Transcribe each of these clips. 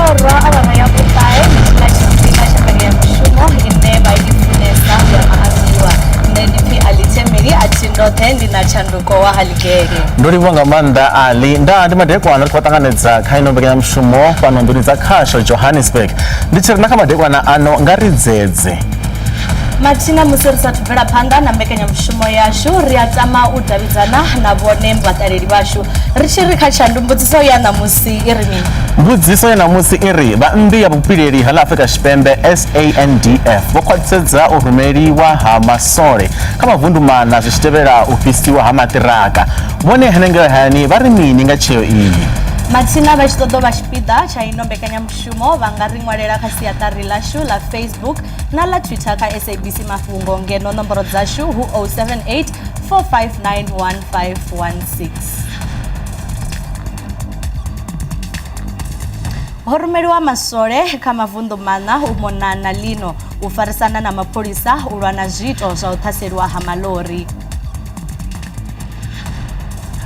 mahoro abangaya bukae nginashambeni mshumo ineba ifunesa ya Maambiwa ndenipi alitemiri atindothe ndinachanduko wa haligere nduri bonga manda ali ndi madekwana kwatanganedza khaino mbekanya mshumo pano nduri za khasho Johannesburg ndichiri nakamadekwana ano ngaridzedze Matina musirisa tubvera phanda na mbekanya mshumo yashu riatama udavhidzana na vone mbatareli vashu richiri kha tshandu mbudziso ya namusi iri mini mbudziso ya namusi iri vambi ya vupileli hala Africa Xipembe SANDF vokhwathisedza urhumeliwa ha masole kha mavundumana zwichitevera ufisiwa ha matiraka vone henengela hani vari mini nga tsheo iyi Matina vachitodo vachipida cha ino mbekanya mshumo vangaringwalela kha siatari lashu la Facebook na la Twitter kha SABC Mafhungo ngeno nomboro dzashu hu 078 459 1516 Horumeliwa masole kha mavundumana umonana lino ufarisana na mapolisa ulwana zwito zwa uthaseliwa ha malori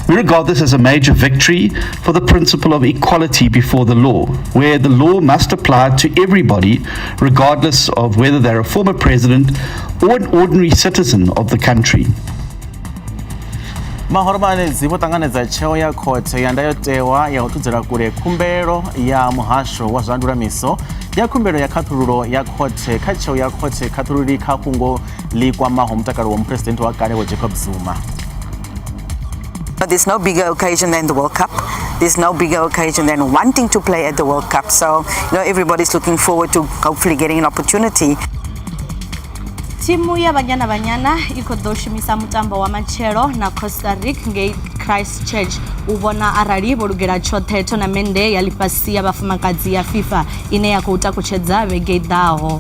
We regard this as a major victory for the principle of equality before the law, where the law must apply to everybody, regardless of whether they're a former president or an ordinary citizen of the country. mahoromanedzi votanganedza tsheo ya khothe ya ndayotewa ya uthudzela kule khumbelo ya muhasho wa zwa ndulamiso ya khumbelo ya khathululo ya khothe kha tsheo ya khothe khathululi kha fhungo li kwamaho mutakalo wa muphuresidennde wa kale wa Jacob Zuma. There's no bigger occasion than the World Cup. There's no bigger occasion than wanting to play at the World Cup. So, everybody's looking forward to hopefully getting an opportunity. Timu ya banyana ikodoshimisa mutambo wa machero na Costa Rica ngei Christchurch uvona arali volugela chothe tonamende yalipasiya vafumakadzi ya FIFA ine yakuta kuchedza vege daho.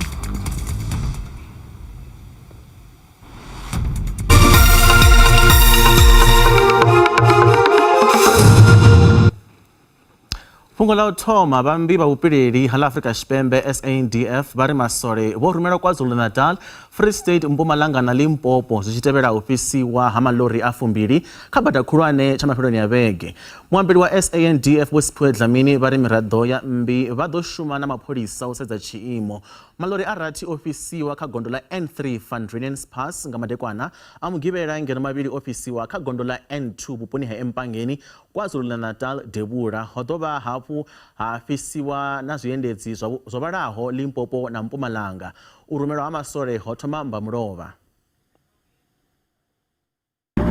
Fungo la uthoma vambi va vupileli hala Africa Xipembe SANDF vari masole vorhumela KwaZulu-Natal, Free State, Mpumalanga na Limpopo zwichitevela ufisiwa ha malori a fumbili kha bada khulwane tsha mafheloni ya vege. Muambeli wa SANDF Vho Siphiwe Dlamini vari miraḓo ya mmbi va ḓo shuma na mapholisa u sedza tshiimo. Malori a rathi ofisiwa kha gondo la N3 Van Riemen's Pass nga madekwana a mugivhela ngeno mavhili ofisiwa kha gondo la N2 vhuponi ha Empangeni KwaZulu-Natal Debula ho dovha hafhu ha fisiwa na zwiendedzi zwo vhalaho Limpopo na Mpumalanga. U rumelwa ha masole ho thoma mbamulova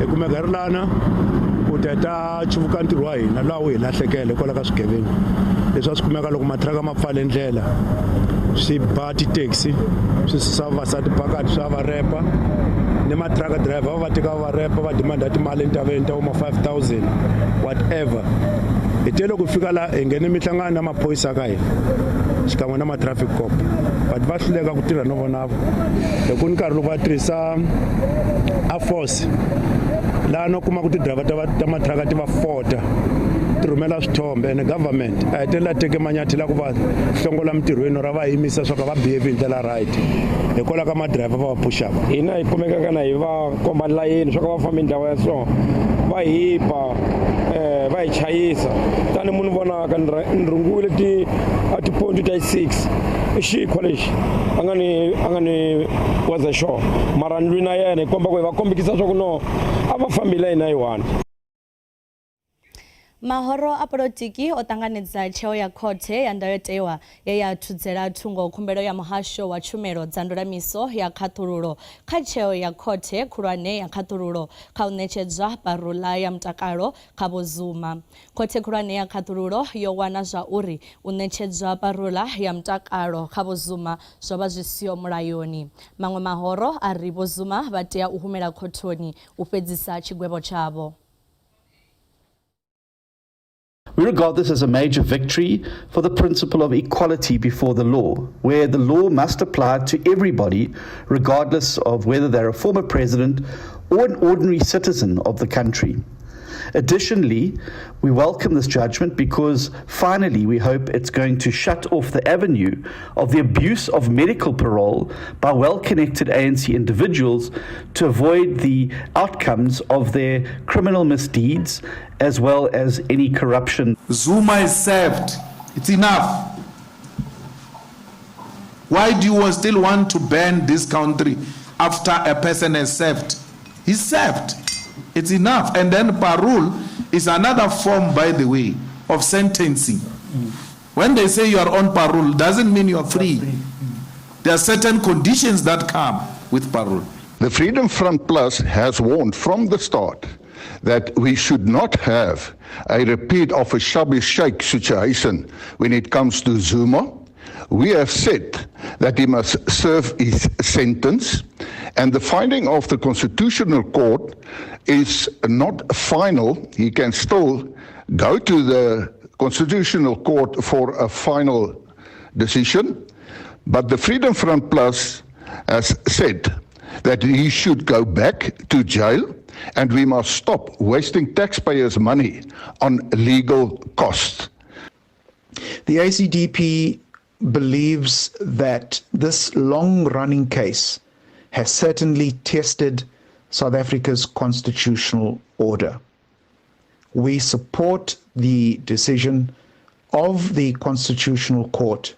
ekumegarilana uteta chivuka ntirho wa hina laha hi lahlekele kwala ka swigevenga leswi a swi kumeka loko matiraka ma pfale ndlela swi ba titaxi swi susa vavasati pakati swa va repa ni matraka driver va teka va repa va demanda timali entaveni ta uma 5000 whatever hi te loko fika la hi nghene mihlangano na maphoyisa ka hina xikan'we na ma-traffic cop but va hluleka ku tirha no vonavo loko ni karhi loko va tirhisa a force laha no kuma ku tidrayiva ta matraka ti va fota ti rhumela swithombe ene government a hetelela teke manyathela ku va hlongola mintirhweni ra va yimisa swa ka va behave hi ndlela right hikwalaho ka madrayiva va va pushapa hina hi kumekaka na hi va komba layeni swa ka va fambi ndhawu ya so va hipa va hi chayisa tani munhu vonaka ni rhungiwile a tipointi ta 6 i xikhwa lexi a nga ni was sure mara ni lwi na yena hi komba ku hi va kombekisa swa ku no a va fambile hina hi one. Mahoro a polotiki o tanganedza tsheo ya khothe ya ndayotewa ye ya thudzela thungo khumbelo ya muhasho wa tshumelo dza ndulamiso ya khathululo kha tsheo ya khothe khulwane ya khathululo kha u ṋetshedzwa parula ya mutakalo kha Vho Zuma. Khothe khulwane ya khathululo yo wana zwa uri u ṋetshedzwa parula ya mutakalo kha Vho Zuma zwo vha zwi siho mulayoni. Maṅwe mahoro a ri Vho Zuma vha tea u humela khothoni u fhedzisa tshigwevho tshavho. We regard this as a major victory for the principle of equality before the law, where the law must apply to everybody, regardless of whether they're a former president or an ordinary citizen of the country. Additionally, we welcome this judgment because finally we hope it's going to shut off the avenue of the abuse of medical parole by well-connected ANC individuals to avoid the outcomes of their criminal misdeeds as well as any corruption. Zuma is served. It's enough. Why do you still want to ban this country after a person has served? He's served. It's enough. And then parole is another form, by the way, of sentencing. When they say you are on parole, doesn't mean you are free. There are certain conditions that come with parole. The Freedom Front Plus has warned from the start that we should not have a repeat of a shabby sheikh situation when it comes to Zuma. We have said that he must serve his sentence, and the finding of the Constitutional Court is not final. He can still go to the Constitutional Court for a final decision, but the Freedom Front Plus has said that he should go back to jail, and we must stop wasting taxpayers' money on legal costs. The ACDP believes that this long-running case has certainly tested South Africa's constitutional order. We support the decision of the Constitutional Court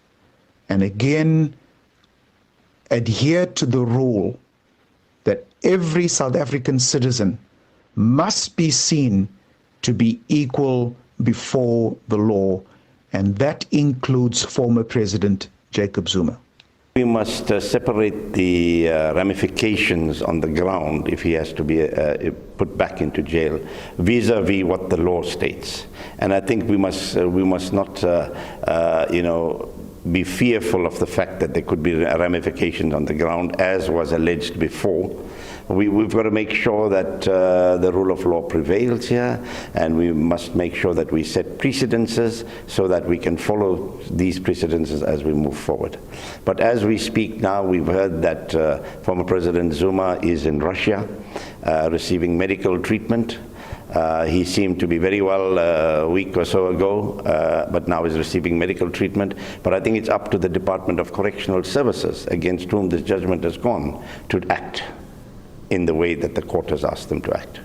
and again adhere to the rule that every South African citizen must be seen to be equal before the law, and that includes former President Jacob Zuma. We must separate the ramifications on the ground if he has to be put back into jail vis-a-vis what the law states. And I think we must not, be fearful of the fact that there could be ramifications on the ground, as was alleged before. We've got to make sure that the rule of law prevails here, and we must make sure that we set precedences so that we can follow these precedences as we move forward. But as we speak now, we've heard that former President Zuma is in Russia receiving medical treatment. He seemed to be very well a week or so ago, but now is receiving medical treatment. But I think it's up to the Department of Correctional Services, against whom this judgment has gone, to act in the way that the court has asked them to act.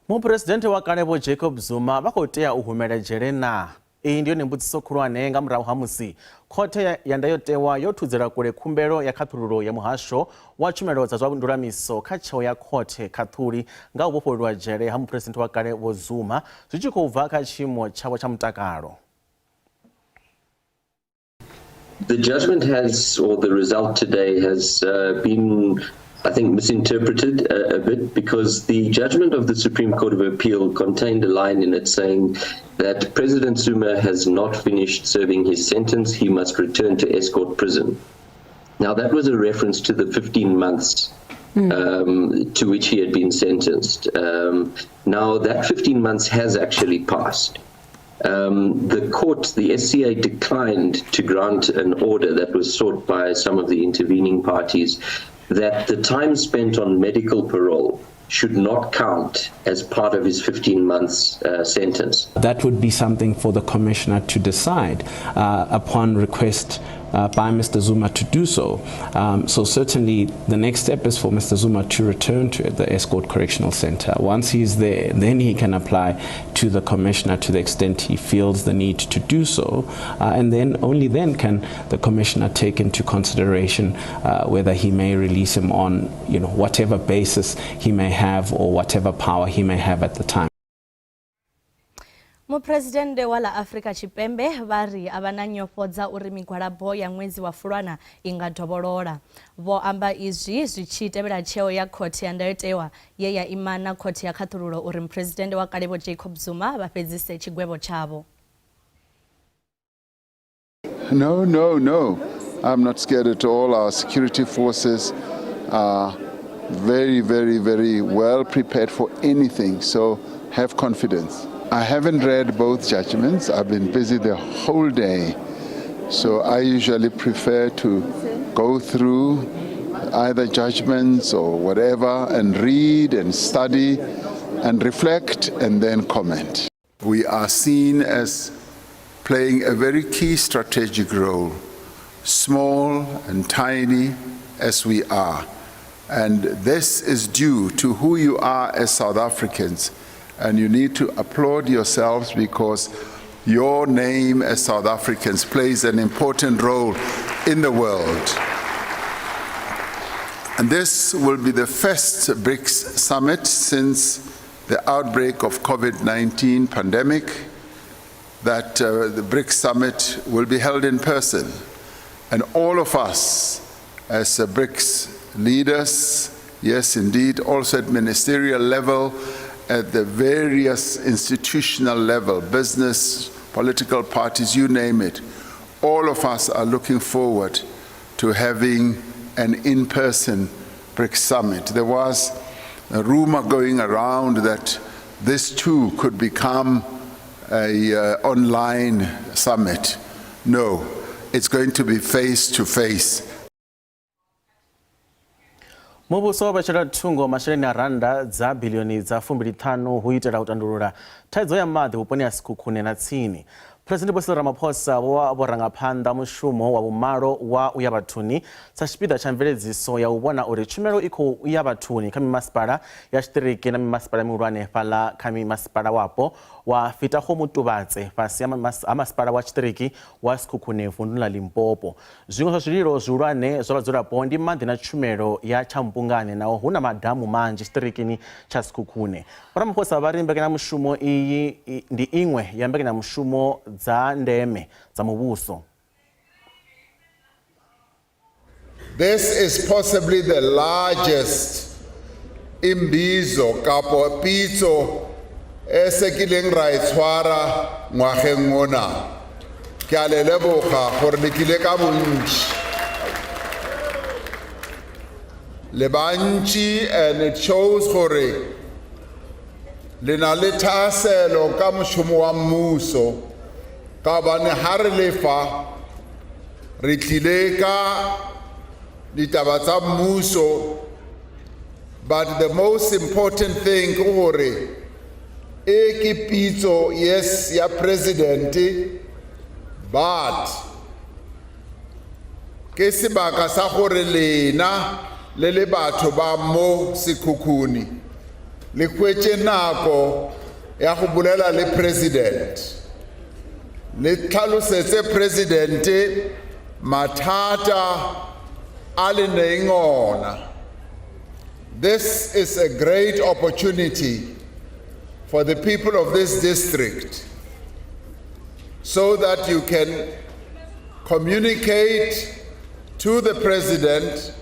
Mupresidente wa kalebo Jacob Zuma bakotea uhumela jerena. Iyi ndiyo nimbudziso khulwane nga murahu ha musi khothe yandayotewa yothudzera kule khumbelo ya khathululo ya muhasho wa tshumelo dza zwa ndulamiso kha tsheo ya khothe khathuli nga u vhofhololwa dzhele ha mupresidente wa kale Vho Zuma zwi tshi khou bva kha tshiimo tshawe tsha mutakalo. The judgment has, or the result today has been, I think, misinterpreted a bit, because the judgment of the Supreme Court of Appeal contained a line in it saying that President Zuma has not finished serving his sentence. He must return to escort prison. Now, that was a reference to the 15 months to which he had been sentenced. Now, that 15 months has actually passed. The court, the SCA, declined to grant an order that was sought by some of the intervening parties, that the time spent on medical parole should not count as part of his 15 months sentence. That would be something for the commissioner to decide upon request by Mr. Zuma to do so. So certainly the next step is for Mr. Zuma to return to the Escort Correctional Center. Once he's there, then he can apply to the commissioner to the extent he feels the need to do so. And then only then can the commissioner take into consideration whether he may release him on whatever basis he may have or whatever power he may have at the time. Mupresidente wa la Afrika Tshipembe vari avana nyofodza uri migwalabo ya ṅwedzi wa Fulwana inga dovholola. Vho amba izwi zwi tshi tevhela tsheo ya khothe ya ndayotewa ye ya imana khothe ya khathululo uri mupresidente wa kale Vho Jacob Zuma vha fhedzise tshigwevho tshavho. No. I'm not scared at all. Our security forces are very, very, very well prepared for anything, so have confidence. I haven't read both judgments. I've been busy the whole day. So I usually prefer to go through either judgments or whatever and read and study and reflect and then comment. We are seen as playing a very key strategic role, small and tiny as we are. And this is due to who you are as South Africans. And you need to applaud yourselves because your name as South Africans plays an important role in the world. And this will be the first BRICS summit since the outbreak of COVID-19 pandemic that the BRICS summit will be held in person. And all of us as BRICS leaders, yes indeed, also at ministerial level, at the various institutional level, business, political parties, you name it, all of us are looking forward to having an in-person BRICS summit. There was a rumor going around that this too could become an online summit. No, it's going to be face-to-face. Muvhuso wa vhetshela thungo masheleni a randa dza bilioni dza 25 hu itela u tandulula thaidzo ya maḓi vhuponi ha Sekhukhune na tsini. President Cyril Ramaphosa vho rangaphanḓa mushumo wa vhumalo wa uya vhathuni sa tshipiḓa tsha mveledziso ya u vhona uri tshumelo i khou ya vhathuni kha mimasipala ya tshiṱiriki na mimasipala mihulwane fhaḽa kha mimasipala wapo wa Fitaho Mutuvhatse fhasi ha masipala wa tshiṱiriki wa Sekhukhune vunḓuni ḽa Limpopo. Zwiṅwe zwa zwililo zwihulwane zwa vhadzulapo ndi maḓi na tshumelo ya Tshampungane naho hu na madamu manzhi tshiṱirikini tsha Sekhukhune. Ramaphosa vha ri mbekanyamushumo iyi ndi iṅwe ya mbekanyamushumo dza ndeme dza muvhuso. This is possibly the largest imbizo kapo pitso e se kileng ra e tshwara ngwageng mona. Ke a le leboga gore le tlile ka bontši le bantši, and it shows gore le na le thaselo ka mošomo wa mmuso ka bane ha re lefa re tlile ka ditaba tsa mmuso. But the most important thing ke gore e ke pitso, yes, ya president, but ke sebaka sa gore lena le le batho ba mo Sekhukhune le kwetse nako ya go bolela le president, le tlhalosetse president mathata a le neng ona. This is a great opportunity for the people of this district so that you can communicate to the president,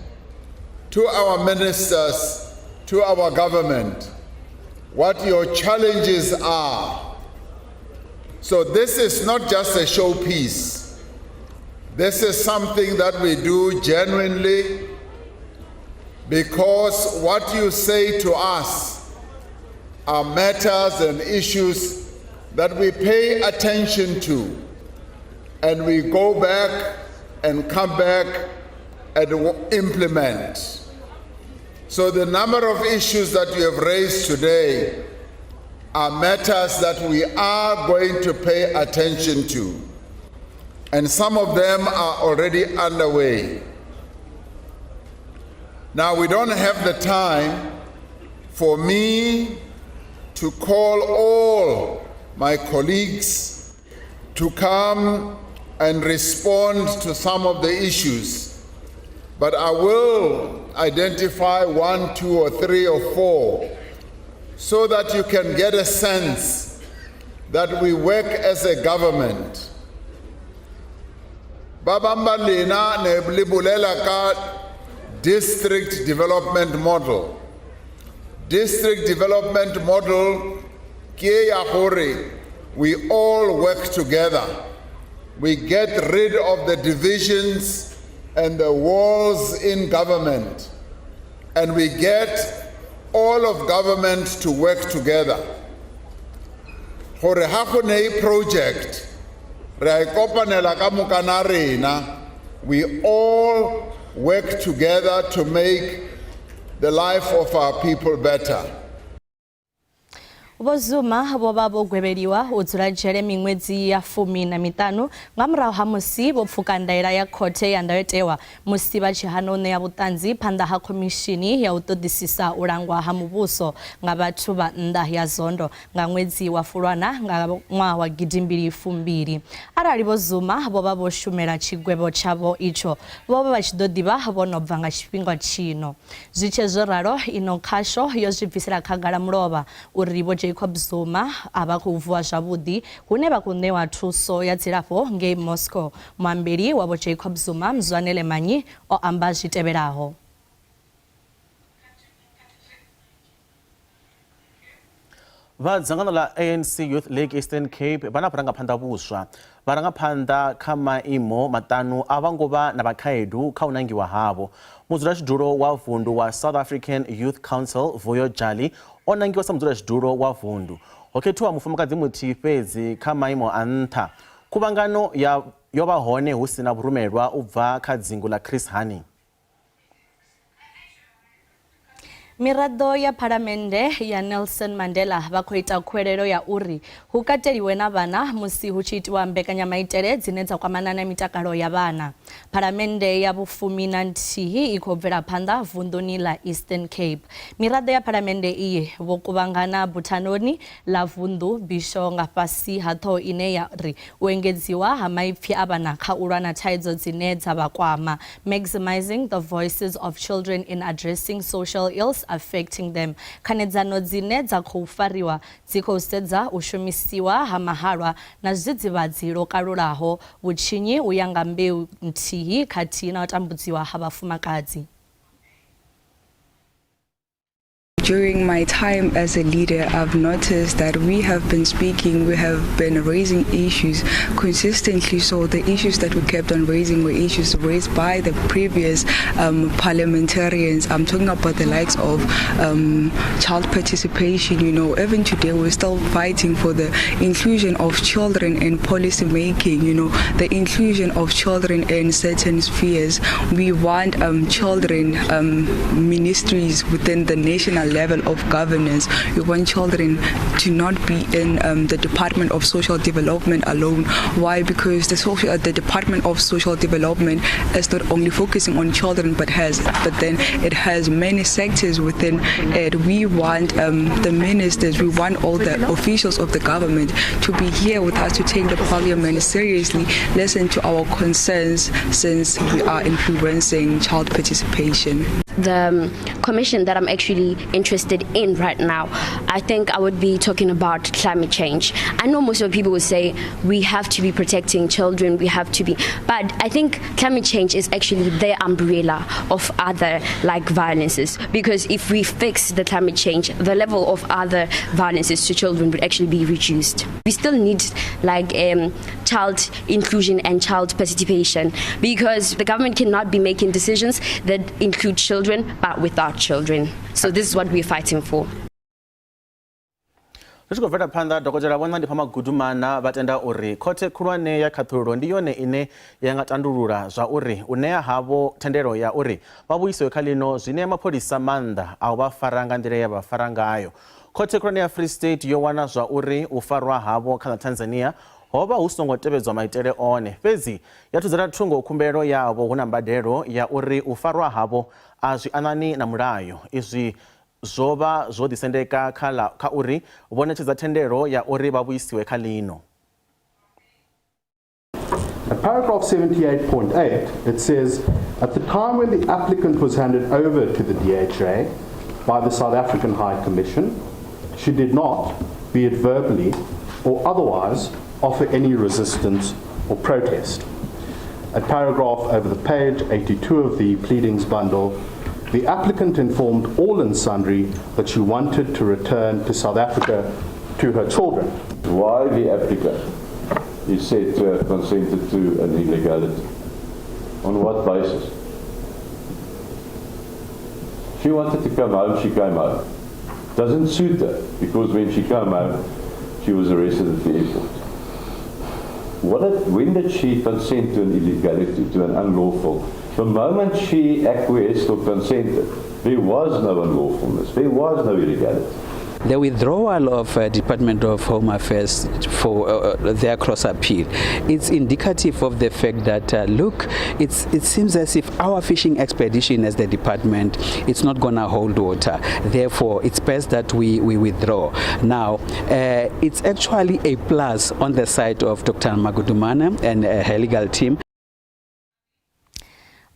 to our ministers, to our government, what your challenges are. So this is not just a showpiece. This is something that we do genuinely, because what you say to us are matters and issues that we pay attention to, and we go back and come back and implement. So the number of issues that you have raised today are matters that we are going to pay attention to, and some of them are already underway. Now, we don't have the time for me to call all my colleagues to come and respond to some of the issues, but I will identify 1, 2, or 3, or 4 so that you can get a sense that we work as a government. Babamba lena ne libulela ka district development model. District development model ke ya gore we all work together. We get rid of the divisions and the walls in government, and we get all of government to work together. Gore ha go ne project re kopanela ka mokana rena, we all work together to make the life of our people better. Vho Zuma vho vha vho gwevheliwa u dzula dzhele miṅwedzi ya 15 nga murahu ha musi vho pfuka ndaela ya khothe ya ndayotewa musi vha tshi hana u ṋea vhuṱanzi phanḓa ha khomishini ya u ṱoḓisisa u langwa ha muvhuso nga vhathu vha nnḓa ya zondo nga ṅwedzi wa Fulwana nga ṅwaha wa 2020. Arali vho Zuma vho vha vho shumela tshigwevho tshavho itsho vho vha tshi ḓo ḓivha vho no bva nga tshifhinga tshino. Zwi tshe zwo ralo ino khasho yo zwi bvisela khagala mulovha uri vho Jacob Zuma ava khou vuwa zwavhuḓi hune vha khou ṋewa thuso ya dzilafho ngei Moscow. Muambeli wa vho Jacob Zuma Mzwanele Manyi o amba zwi tevhelaho. Vha dzangano la ANC Youth League Eastern Cape vha na vharangaphanḓa vhuswa. Vharangaphanḓa kha maimo maṱanu a vha ngo vha na vhakhaedu kha u nangiwa havho. Mudzulatshidulo wa vundu wa South African Youth Council Vuyo Jali o nangiwa sa mudzulatshidulo wa vundu. Ho khethiwa mufumakadzi muthihi fhedzi kha maimo a nṱha. Khuvhangano yo vha hone hu sina vhurumelwa u bva kha dzingu la Chris Hani. Miraḓo ya Phalamennde ya Nelson Mandela vha khou ita khuwelelo ya uri hu kateliwe na vhana musi hu tshi itiwa mbekanyamaitele dzine dza kwamana na mitakalo ya vhana. Phalamennde ya vhu19 i khou bvela phanḓa vunḓuni la Eastern Cape. Miraḓo ya Phalamennde iyi vho kuvhangana buthanoni la vunḓu Bisho nga fhasi ha ṱhoho ine ya ri u engedziwa ha maipfi a vhana kha u lwa na thaidzo dzine dza vha kwama. Maximizing the voices of children in addressing social ills affecting them. Khanedzano dzine dza khou fariwa dzi khou sedza u shumisiwa ha mahalwa na zwidzidzivhadzi lwo kalulaho, vhutshinyi u ya nga mbeu nthihi khathihi na u tambudziwa ha vhafumakadzi. During my time as a leader, I've noticed that we have been speaking, we have been raising issues consistently. So the issues that we kept on raising were issues raised by the previous parliamentarians. I'm talking about the likes of child participation. You know, even today we're still fighting for the inclusion of children in policy making, you know, the inclusion of children in certain spheres. We want children ministries within the national level of governance. We want children to not be in the Department of Social Development alone. Why? Because the Department of Social Development is not only focusing on children, but then it has many sectors within it. We want the ministers, we want all the officials of the government to be here with us to take the parliament seriously, listen to our concerns since we are influencing child participation. The commission that I'm actually interested in right now, I think I would be talking about climate change. I know most of the people will say we have to be protecting children, we have to be, but I think climate change is actually the umbrella of other like violences, because if we fix the climate change, the level of other violences to children would actually be reduced. We still need like child inclusion and child participation, because the government cannot be making decisions that include children but without children. So this is what we're fighting for. Bvela phanḓa dokotela vho Nandi Phamagudumana vha tenda uri khothe khulwane ya khaṱhululo ndi yone ine ya nga tandulula zwa uri u ṋea havho thendelo ya uri vha vhuiswe kha ḽino zwi ṋea mapholisa maanḓa a u vha fara nga nḓila ya vha fara ngayo. Khothe khulwane ya Free State yo wana zwa uri u farwa havho kha ḽa Tanzania ho vha hu songo tevhedzwa maitele one, fhedzi ya thudzela thungo khumbelo yavho hu na mbadelo ya uri u farwa havho a zwi anani na mulayo. Izwi zwo vha zwo ḓisendeka kha uri vho ṋetshedza thendelo ya uri vha vhuisiwe kha ḽino. At paragraph 78.8, it says, at the time when the applicant was handed over to the DHA by the South African High Commission, she did not, be it verbally or otherwise, offer any resistance or protest. At paragraph over the page 82 of the pleadings bundle, the applicant informed all and sundry that she wanted to return to South Africa to her children. Why the applicant is said to have consented to an illegality? On what basis? She wanted to come home, she came home. Doesn't suit her, because when she came home, she was arrested at the airport. When did she consent to an illegality, to an unlawful? The moment she acquiesced or consented, there was no unlawfulness, there was no illegality. the withdrawal of Department of Home Affairs for their cross appeal, it's indicative of the fact that look, it seems as if our fishing expedition as the department, it's not going to hold water. Therefore, it's best that we withdraw. Now, it's actually a plus on the side of Dr. Magudumana and her legal team.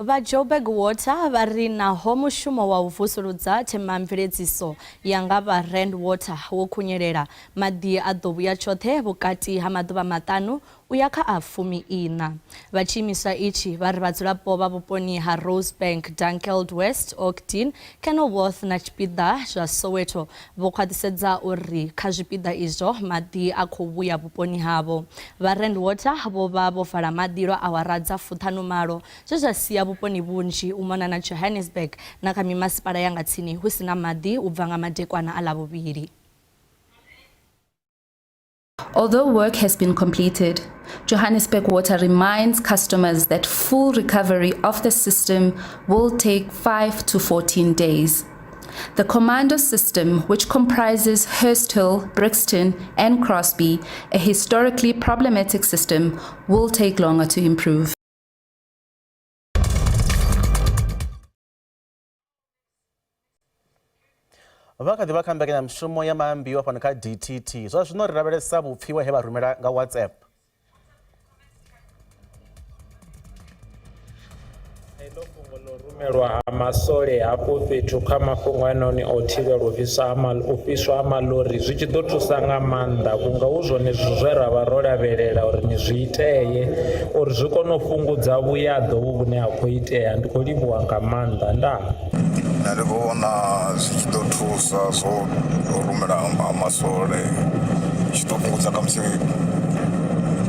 Va Joburg Water vari naho mushumo wa uvusuludza themamveledziso yanga va Rand Water wo khunyelela madi a ḓo vhuya tshoṱhe vhukati ha maḓuvha maṱanu uya kha a 14 vhatshimiswa ichi vari vhadzulapo vha vhuponi ha Rosebank, Dunkeld West, Oakden, Kenilworth na tshipiḓa zwa Soweto vho khwaṱhisedza uri kha zwipiḓa izwo madi a khou vhuya vhuponi havho. Va Rand Water vho vha vho vala maḓi lwa awara dza 50 zwe zwa sia vhuponi vhunzhi u mona na Johannesburg na kha mimasipala yanga tsini hu sina maḓi u bva nga madekwana a ḽavhuvhili. Although work has been completed, Johannesburg Water reminds customers that full recovery of the system will take 5 to 14 days. The Commando system, which comprises Hurst Hill, Brixton and Crosby, a historically problematic system, will take longer to improve. Vakati vakambekanya mshumo ya Maambiwa pano ka DTT zwa zwino ri lavhelesa vhupfiwa he vha rumela nga WhatsApp. Edo fhungo ḽo rumelwa ha masole hafho fhethu kha mafhungo anoni o thivhela u fhiswa ha maḽori zwi tshi ḓo thusa nga maanḓa vhunga hu zwone zwe ra vha ro lavhelela uri ni zwi iteye uri zwi kone u fhungudza vhuyaḓo vhune ha khou itea. Ndi khou livhuwa nga maanḓa ndaa. Ndi vhona zwi tshi ḓo thusa zwo rumela ha masole tshi ḓo fhungudza kha musi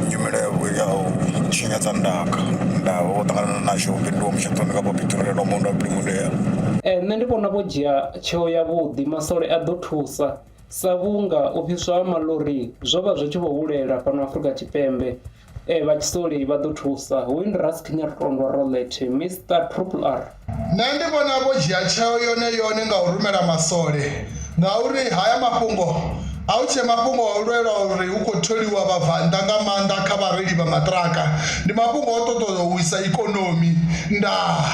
nyimele ya u tshinyadza ndaka ho ṱangana nasho bindu mushatoni ka bopitirela no mundu ablimudea. Nṋe ndi vhona vho dzhia tsheo ya vhuḓi masole a ḓo thusa sa vhunga u fhiswa ha maḽori zwo vha zwi tshi vho hulela fhano Afrika Tshipembe. Vha tshisole vha ḓo thusa Windrusk Nyarondwa Rolet Mr Triple R. Nṋe ndi vhona vho dzhia tsheo yone nga u rumela masole ngauri haya mafhungo a u tshe mafhungo a u lwela uri hu khou tholiwa vhabvannḓa nga maanḓa kha vhareili vha maṱiraka ndi mafhungo o ṱoḓa u wisa ikonomi ndaa.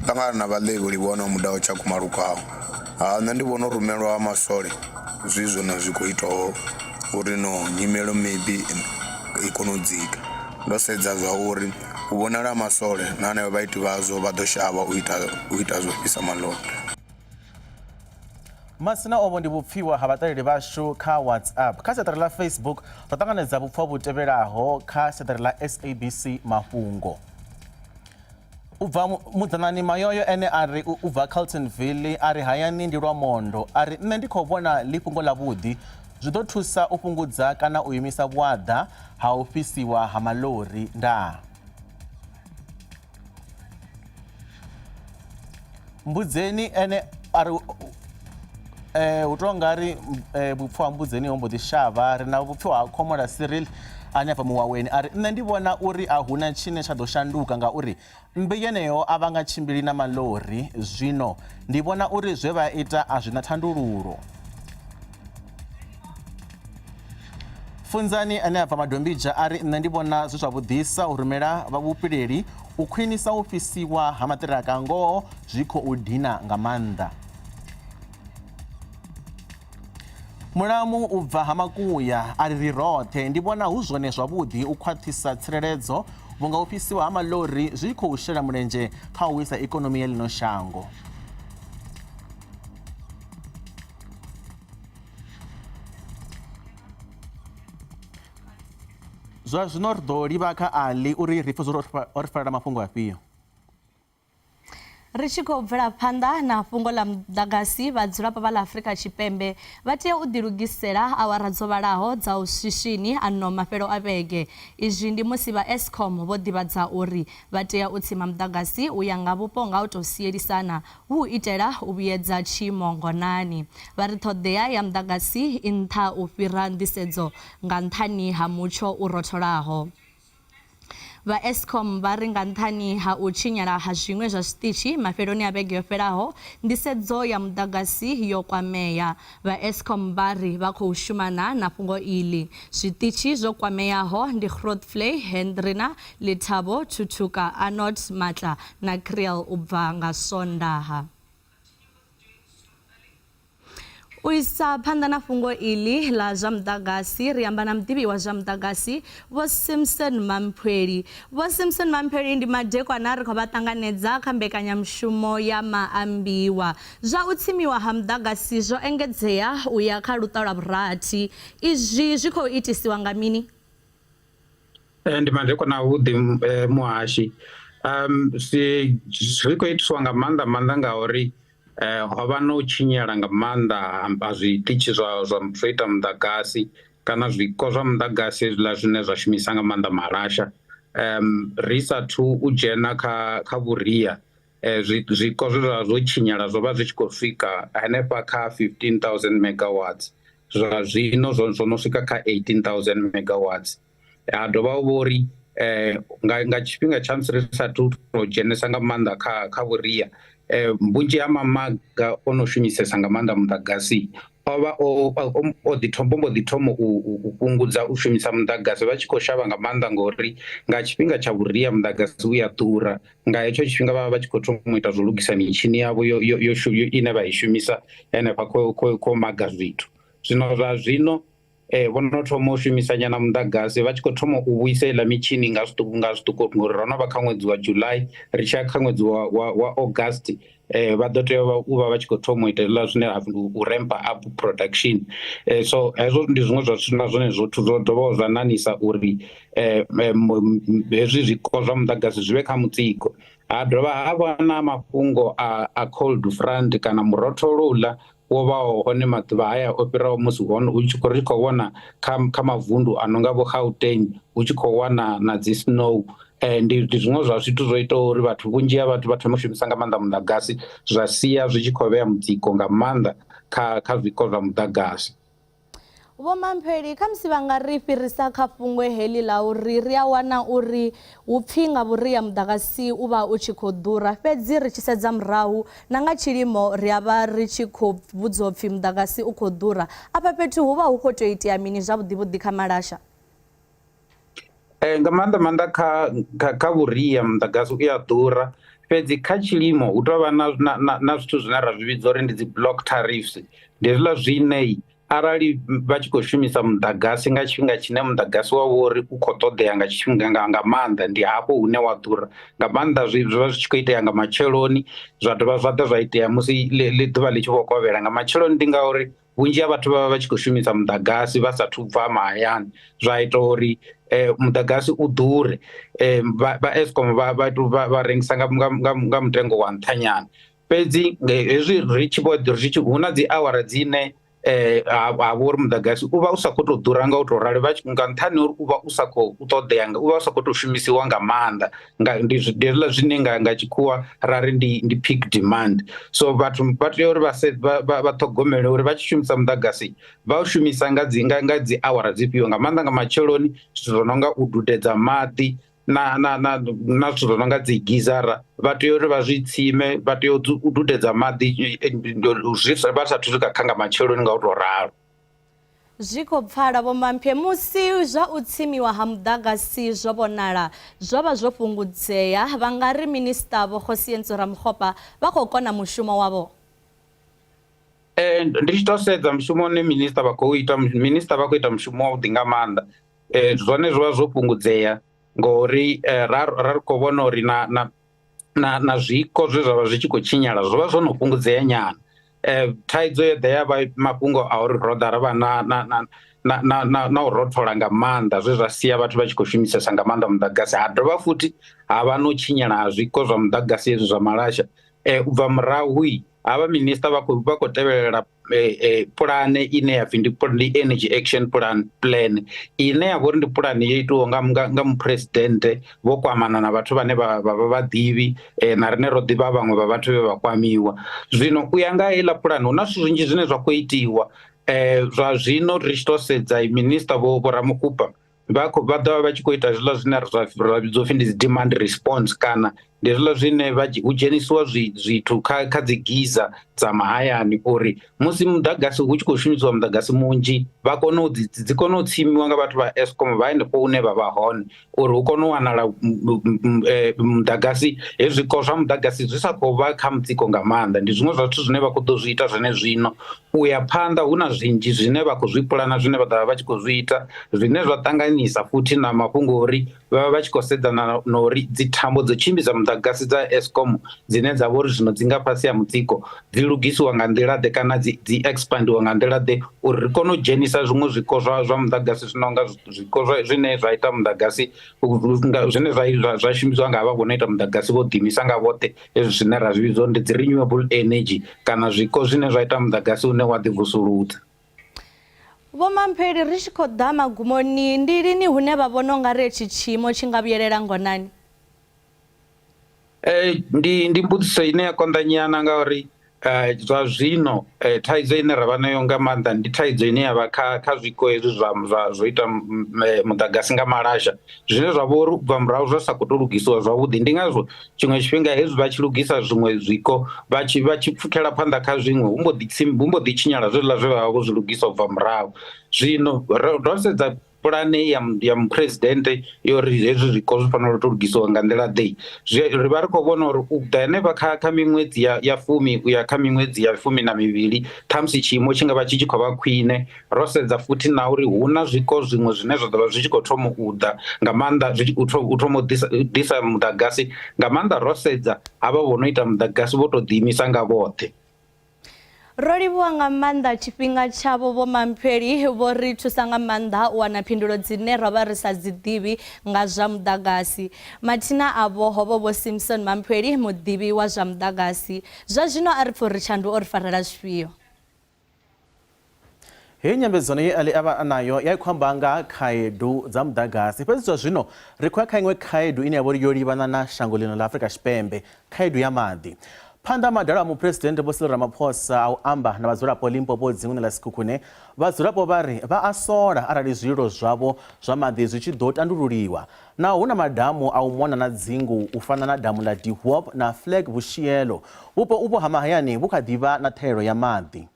Ṱangana na vhaḽevheli vhona mudaho tsha kumalukaho nṋe ndi vhona u rumelwa ha masole zwi zwone zwi khou itaho uri no nyimelo maybe i kone u dzika. Ndo sedza zwa uri u vhonala masole na hanevho vhaiti vhazwo vha ḓo shavha u ita zwo fhisa maḽori. Masina ovo ndi vhupfiwa ha vhaṱaleli vhashu kha WhatsApp. Kha seṱari ḽa Facebook ro ṱanganedza vhupfiwa vhu tevhelaho kha seṱari ḽa SABC Mafhungo. U bva Mudzanani Mayoyo ene ari u bva Carltonville ari hayani ndi lwa mondo ari nṋe ndi khou vhona ḽi fhungo ḽa vhuḓi zwi ḓo thusa u fhungudza kana u imisa vhuaḓa ha u fhisiwa ha maḽori ndaa. Mbudzeni ene ari hu tou nga ri vhupfiwa ha Mbudzeni ho mbo ḓi shavha ri na vhupfiwa ha Khomola Cyril ane a bva Muwaweni ari nṋe ndi vhona uri a huna tshine tsha ḓo shanduka ngauri mmbi yeneyo a vha nga tshimbili na maḽori zwino ndi vhona uri zwe vha ita a zwi na thandululo. Funzani ane a bva Madombija ari nṋe ndi vhona zwi zwavhuḓisa u rumela vhupileli u khwinisa u fhisiwa ha maṱiraka ngoho zwi khou dina nga maanḓa. Mulamu u bva ha Makuya ari ri roṱhe ndi vhona hu zwone zwavhuḓi u khwaṱhisa tsireledzo vhunga u fhisiwa ha maḽori zwi khou shela mulenzhe kha u wisa ikonomi ya ḽino shango. Zwa zwino ri ḓo livha kha Ali uri ri pfhe zwo ri farela mafhungo afhio. Ri tshi khou bvela phanḓa na fhungo ḽa muḓagasi vhadzulapo vha ḽa Afrika Tshipembe vha tea u ḓilugisela awara dzo vhalaho dza u swishini ano mafhelo a vhege. Izwi ndi musi vha Eskom vho ḓivhadza uri vha tea u tsima muḓagasi u ya nga vhupo nga u tou sielisana hu itela u vhuyedza tshiimo ngonani. Vha ri ṱhoḓea ya muḓagasi i nṱha u fhira nḓisedzo nga nṱhani ha mutsho u rotholaho. Vha Eskom vha ri nga nṱhani ha u tshinyala ha zwiṅwe zwa zwiṱitshi mafheloni a vhege yo fhelaho nḓisedzo ya muḓagasi yo kwamea. Vha Eskom vha ri vha khou shumana na fhungo iḽi. Zwiṱitshi zwo kwameaho ndi Grootfontein, Hendrina, Letabo, Tutuka, Arnott, Matla na Kriel u bva nga Sondaha. U isa phanḓa na fhungo iḽi ḽa zwa muḓagasi ri amba na muḓivhi wa zwa muḓagasi Vho Simpson Mamphweli. Vho Simpson Mamphweli ndi madekwana a ri khou vha ṱanganedza kha mbekanyamushumo ya Maambiwa. Zwa u tsimiwa ha muḓagasi zwo engedzea u ya kha luṱa lwa vhurathi. Izwi zwi khou itisiwa nga mini? Ndi madekwana a vhuḓi muhashi. Zwi khou itiswa nga maanḓa ngauri ho vha no tshinyala nga maanḓa ha zwiṱitshi zwa ita muḓagasi kana zwiko zwa muḓagasi hezwiḽa zwine zwa shumisa nga maanḓa malasha. Ri sathu u dzhena kha vhuria zwiko zwo tshinyala zwo vha zwi tshi khou swika hanefha kha 15,000 megawatts, zwa zwino zwo no swika kha 18,000 megawatts. Ha dovha u uri nga tshifhinga tsha musi ri sathu to dzhenesa nga maanḓa kha vhuria mbunzhi ha mamaga o no shumisesa nga maanḓa muḓagasi ovha o ḓi thoma u fhungudza u shumisa muḓagasi vha tshi khou shavha nga maanḓa ngori nga tshifhinga tsha vhuria muḓagasi u ya ḓura. Nga hetsho tshifhinga vha tshi khou thoma u ita zwo lugisa mitshini yavho ine vha i shumisa henefha khou maga zwithu. Zwino zwa zwino vho no thoma u shumisa nyana muḓagasi vha tshi khou thoma u vhuisa iḽa mitshini nga zwiṱuku ngori ro no vha kha ṅwedzi wa July ri tshi ya kha ṅwedzi wa August vha ḓo tea u vha tshi khou thoma u ita hezwiḽa zwine u ramp up production. So hezwo ndi zwiṅwe zwa zwithu na zwone zwo dovha zwa nanisa uri hezwi zwiko zwa muḓagasi zwi vhe kha mutsiko. Ha dovha ha vha na mafhungo a cold front kana murotholo uḽa wo vha hone maḓuvha haya o fhiraho musi ri khou wana kha mavundu a no nga vho Gauteng hu tshi khou wana na dzi snow. Ndi zwiṅwe zwa zwithu zwo ita uri vhunzhi ha vhathu vha thoma u shumisa nga maanḓa muḓagasi zwa sia zwi tshi khou vhea mutsiko nga maanḓa kha zwiko zwa muḓagasi. Vho Mamphweli kha musi vha nga ri fhirisa kha fhungo heḽi ḽa uri ri a wana uri hu pfhi nga vhuria muḓagasi u vha u tshi khou ḓura, fhedzi ri tshi sedza murahu na nga tshilimo ri a vha ri tshi khou vhudziwa upfhi muḓagasi u khou ḓura. Afha fhethu hu vha hu khou tea u itea mini zwavhuḓi kha malasha? Nga maanḓa kha vhuria muḓagasi u ya ḓura, fhedzi kha tshilimo hu tou vha na zwithu zwine ra zwi vhidza uri ndi dzi block tariffs. Ndi hezwiḽa zwine arali vha tshi khou shumisa muḓagasi nga tshifhinga tshine muḓagasi wa vhori u khou ṱoḓea nga tshifhinga nga maanḓa ndi hafho hune wa ḓura nga maanḓa. Zwi vha zwi tshi khou itea nga matsheloni zwa dovha zwa ḓa zwa itea musi ḓuvha ḽi tshi vho kovhela. Nga matsheloni ndi ngauri vhunzhi ha vhathu vha vha tshi khou shumisa muḓagasi vha sathu bva mahayani, zwa ita uri muḓagasi u ḓure. Vha Eskom vha rengisa nga mutengo wa nṱha nyana, fhedzi hezwi hu na dzi awara dzine ha vha uri muḓagasi u vha u sa khou tou ḓura nga u tou rali nga nṱhani uri u vha u sa khou ṱoḓea, u vha u sa khou tou shumisiwa nga maanḓa. Ndi hezwiḽa zwine nga tshikhuwa rari ndi peak demand. So vhathu vha tea uri vha ṱhogomele uri vha tshi shumisa muḓagasi vha u shumisa nga dzi awara dzifhio, nga maanḓa nga matsheloni zwithu zwo no nga u dudedza maḓi na zwithu zwo no nga dzi gizara vha tea uri vha zwi tsime, vha tea u dudedza maḓi vha sathu swika kha nga matsheloni nga u tou ralo. Zwi khou pfala Vho Mamphwe, musi zwa u tsimiwa ha muḓagasi zwo vhonala zwo vha zwo fhungudzea, vha nga ri minista Vho Kgosientsho Ramokgopa vha khou kona mushumo wavho? Ndi tshi tou sedza mushumo une minista vha khou ita mushumo wavhuḓi nga maanḓa. Zwone zwo vha zwo fhungudzea ngori ra khou vhona uri na zwiko zwe zwa vha zwi tshi khou tshinyala zwo vha zwo no fhungudzea nyana. Thaidzo yo ḓa ya vha mafhungo a uri ro ḓa ra vha na u rothola nga maanḓa zwe zwa sia vhathu vha tshi khou shumisesa nga maanḓa muḓagasi. Ha dovha futhi ha vha no tshinyala ha zwiko zwa muḓagasi hezwi zwa malasha. U bva murahu havha minista vha khou tevhelela pulane ine ya pfhi ndi energy action plan ine ya vha uri ndi pulane yo itiwaho nga muphuresidennde vho kwamana na vhathu vhane vha vhaḓivhi na rine ro ḓivha vhaṅwe vha vhathu vhe vha kwamiwa. Zwino u ya nga heiḽa pulane hu na zwithu zwinzhi zwine zwa khou itiwa. Zwa zwino ri tshi tou sedza minista vho Ramokgopa vha ḓovha vha tshi khou ita zwiḽa zwine ra vhidza upfhi ndi demand response kana ndi zwiḽa zwine hu dzhenisiwa zwithu kha dzi giza dza mahayani uri musi muḓagasi hu tshi khou shumisiwa muḓagasi munzhi vha kone dzi kone u tsimiwa nga vhathu vha Eskom vha henefho hune vha vha hone uri hu kone u wanala muḓagasi hezwiko zwa muḓagasi zwi sa khou vha kha mutsiko nga maanḓa. Ndi zwiṅwe zwa zwithu zwine vha khou ḓo zwi ita zwene zwino u ya phanḓa hu na zwinzhi zwine vha khou zwi pulana zwine vha ḓovha vha tshi khou zwi ita zwine zwa ṱanganyisa futhi na mafhungo ori vha vha vha tshi khou sedzana na uri dzi thambo dzo tshimbidza muḓagasi dza Eskom dzine dza vha uri zwino dzi nga fhasi ya mutsiko dzi lugisiwa nga nḓila ḓe kana dzi expandiwa nga nḓila ḓe uri ri kone u dzhenisa zwiṅwe zwiko zwa muḓagasi zwi no nga zwiko zwine zwa ita muḓagasi zwine zwa shumiswa nga havha vho no ita muḓagasi vho ḓimisa nga vhoṱhe hezwi zwine ra zwi vhidza uri ndi dzi renewable energy kana zwiko zwine zwa ita muḓagasi une wa ḓivusuludza. Vho Mampheli, ri tshi khou ḓa magumoni ndi lini hune vha vhona unga ri etshi tshiimo tshi nga vhuyelela ngonani? Ndi mbudziso ine ya konḓa nyana ngauri zwa zwino thaidzo ine ravha nayo nga maanḓa ndi thaidzo ine yavha kha zwiko hezwi zwo ita muḓagasi nga malasha zwine zwa vha uri ubva murahu zwa sa khou tou lugisiwa zwavhuḓi. Ndi ngazwo tshiṅwe tshifhinga hezwi vha tshi lugisa zwiṅwe zwiko vha tshi pfhukhela phanḓa kha zwiṅwe hu mbo ḓi tshinyala zwiḽa zwe vha vha vho zwi lugisa ubva murahu. Zwino ro sedza pulane ya muphuresidennde yori hezwi zwiko zwi fanela u tou lugisiwa nga nḓila ḓe ri vha ri khou vhona uri u ḓa henefha kha miṅwedzi ya 10 uya kha miṅwedzi ya 12 ṱhamusi tshiimo tshi nga vha tshi khou vha khwine. Ro sedza futhi na uri hu na zwiko zwiṅwe zwine zwa ḓo vha zwi tshi khou thoma u ḓa nga maanḓa u thoma u ḓisa muḓagasi nga maanḓa ro sedza havha vho no ita muḓagasi vho tou ḓiimisa nga vhoṱhe. Ro livhuwa nga maanḓa tshifhinga tshavho Vho Mampheli, vho ri thusa nga maanḓa u wana phindulo dzine ro vha ri sa dzi ḓivhi nga zwa muḓagasi. Mathina avho hovho Vho Simpson Mampheli, muḓivhi wa zwa muḓagasi. Zwa zwino a ri pfhi ri tshandu o ri farela zwifhio? Hei nyambedzano ye ali avha nayo ya khou amba nga khaedu dza muḓagasi. Fhedzi zwa zwino ri khou ya kha iṅwe khaedu ine ya vha uri yo livhana na shango ḽino ḽa Afrika Tshipembe, khaedu ya maḓi. Phanḓa madalo a muphuresidennde Vho Cyril Ramaphosa a u amba na vhadzulapo Limpopo dzingu ḽa Sekhukhune, vhadzulapo vha ri vha a sola arali zwililo zwavho zwa maḓi zwi tshi ḓo tandululiwa. Naho hu na madamu a u mona na dzingu u fana na damu ḽa De Hoop na Flag Vhushielo, vhupo uvho ha mahayani vhu kha ḓivha na ṱhahelelo ya maḓi.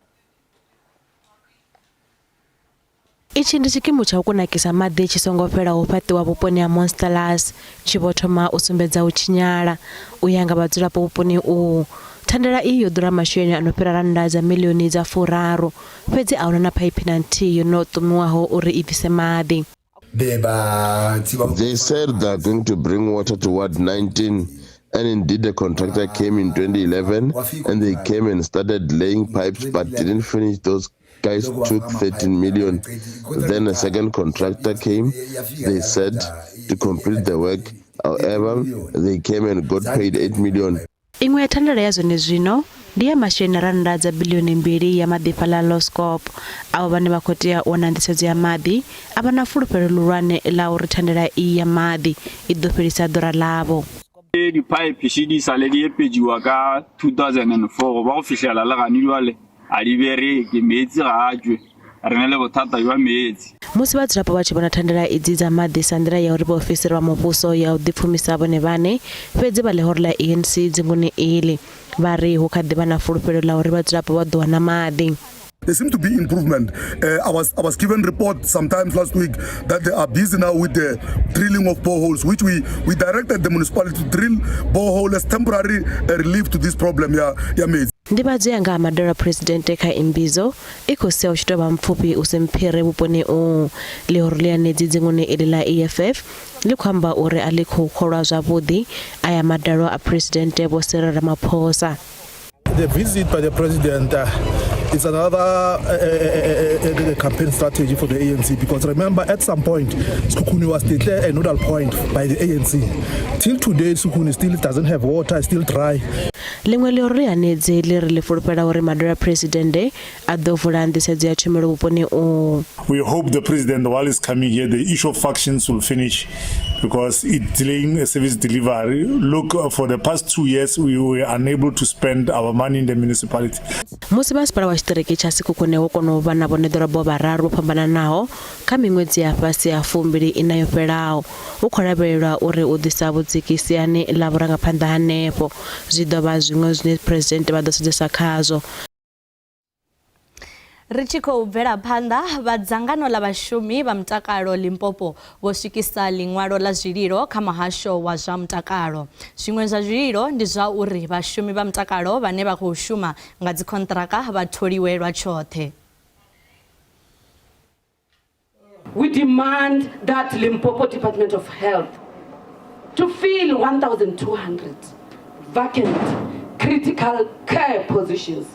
Ichi ndi tshikimu tsha u kunakisa maḓi tshi songo fhelaho fhaṱiwa vhuponi ha Monsters tshi vho thoma u sumbedza u tshinyala. U ya nga vhadzulapo vhuponi u thandela iyi yo ḓura masheleni a no fhira rannda dza miḽioni dza furaru, fhedzi a huna na phaiphi na nthihi yo no ṱumiwaho uri i bvise maḓi. They said they're going to bring water to Ward 19, and indeed the contractor came in 2011 and they came and started laying pipes but didn't finish. Those guys took 13 million. Then a second contractor came. They said to complete the work. However, they came and got paid 8 million. Iṅwe ya thandela ya zwone zwino ndi ya masheleni rannda dza biḽioni 2 ya maḓi fhaḽa Loscop. Avho vhane vha khou tea u wana nḓisedzo ya maḓi a vha na fulufhelo ḽihulwane ḽa uri thandela iyi ya maḓi i ḓo fhelisa ḓora ḽavho. Di-pipe shi di sale di epediwa ka 2004 ba go fihlela le gane jwale a di bereke metsi ga a tswe re na le bothata jwa metsi. Musi vhadzulapo vha tshi vhona thandela idzi dza maḓi sa nḓila ya uri vhaofisiri vha muvhuso ya u ḓipfumisa vhone vhane, fhedzi vha ḽihoro ḽa ANC dzinguni iḽi vha ri hu kha ḓi vha na fulufhelo ḽa uri vhadzulapo vha ḓo wana maḓi. There seems to be improvement. I was given report sometimes last week that they are busy now with the drilling of boreholes, which we directed the municipality to drill borehole as temporary relief to this problem. Yeah, Ndivhadzo ya nga ha madalo a phuresidennde kha imbizo i khou sia u tshi tou vha mpfhufhi u si mphire vhuponi u ḽihoro ḽianedzi dzinguni iḽi ḽa EFF ḽi khou amba uri a ḽi khou kholwa zwavhuḓi aya madalo a phuresidennde Vho Cyril Ramaphosa. The visit by the president is another campaign strategy for the ANC, because remember at some point Sekhukhune was declared a nodal point by the ANC. Till today Sekhukhune still doesn't have water, still dry. Liṅwe ḽi ri hanedze ḽi ri ḽi fulufhela uri madora president a ḓo vula nḓisedzo ya tshumelo vhuponi u. We hope the president, while he's coming here, the issue of factions will finish because it's delaying a service delivery. Look, for the past 2 years, we were unable to spend our money in the municipality. Musi masipala wa tshiṱiriki tsha Sekhukhune wo kona u vha na vhone ḓorobo vhararu vho fhambananaho kha miṅwedzi ya fhasi ya 2 ina yo fhelaho, hu khou lavhelelwa uri u ḓisa vhudzikisi ane ḽa vhurangaphanḓa hanefho zwi ḓo vha zwiṅwe zwine president vha ḓo sedzesa khazwo. Ri tshi khou bvela phanḓa, vhadzangano ḽa vhashumi vha mutakalo Limpopo vho swikisa ḽiṅwalo ḽa zwililo kha muhasho wa zwa mutakalo. Zwiṅwe zwa zwililo ndi zwa uri vhashumi vha mutakalo vhane vha khou shuma nga dzi kontraka vha tholiwe lwa tshoṱhe. We demand that Limpopo Department of Health to fill 1,200 vacant critical care positions.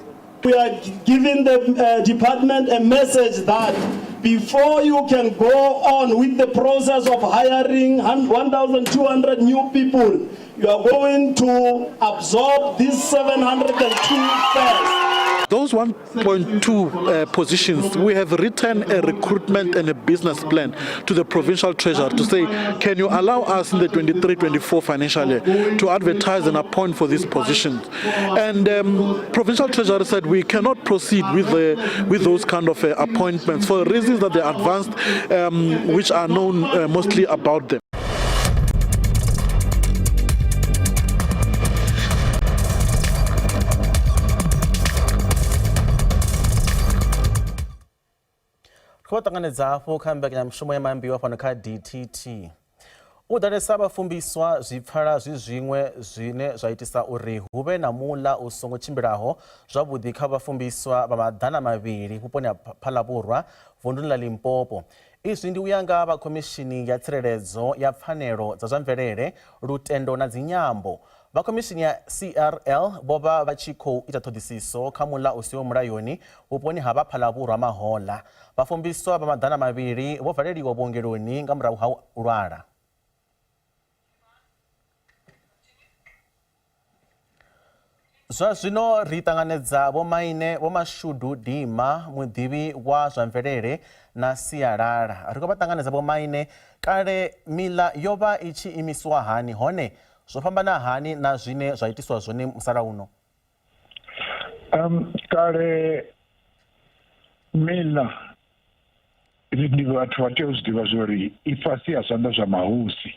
We are giving the department a message that before you can go on with the process of hiring 1,200 new people, you are going to absorb these 702 first. Those 1.2 positions, we have written a recruitment and a business plan to the provincial treasurer to say, can you allow us in the 23-24 financial year to advertise and appoint for these positions? And provincial treasurer said we cannot proceed with those kind of appointments for reasons that they are advanced, which are known mostly about them. Kwa tanganedza hafho kha mbekanyamushumo ya Maambiwa fhano kha DTT. U ḓalesa vhafumbiswa zwipfala zwiṅwe zwine zwa itisa uri hu vhe na mula u songo tshimbilaho zwavhuḓi kha vhafumbiswa vha maḓana mavhili vhuponi ha Phalaborwa vunḓuni ḽa Limpopo. Izwi ndi u ya nga vha khomishini ya tsireledzo ya pfanelo dza zwa mvelele, lutendo na dzinyambo. Vha khomishini ya CRL vho vha vha tshi khou ita ṱhoḓisiso kha mula u siho mulayoni vhuponi ha vha Phalaborwa Mahoḽa. Vhafumbiswa vha maḓana mavhili vho valeliwa vhuongeloni nga murahu ha u lwala. Zwa zwino ri ṱanganedza vho Maine vho Mashudu Dima muḓivhi wa zwa mvelele na sialala. Ri khou vha ṱanganedza vho Maine kale miḽa yo vha i tshi imiswa hani hone zwo fhambana hani na zwine zwa itiswa zwone musalauno? Kale miḽa ndi vhathu vha tea u zwi ḓivha zwori i fhasi ya zwanḓa zwa mahosi.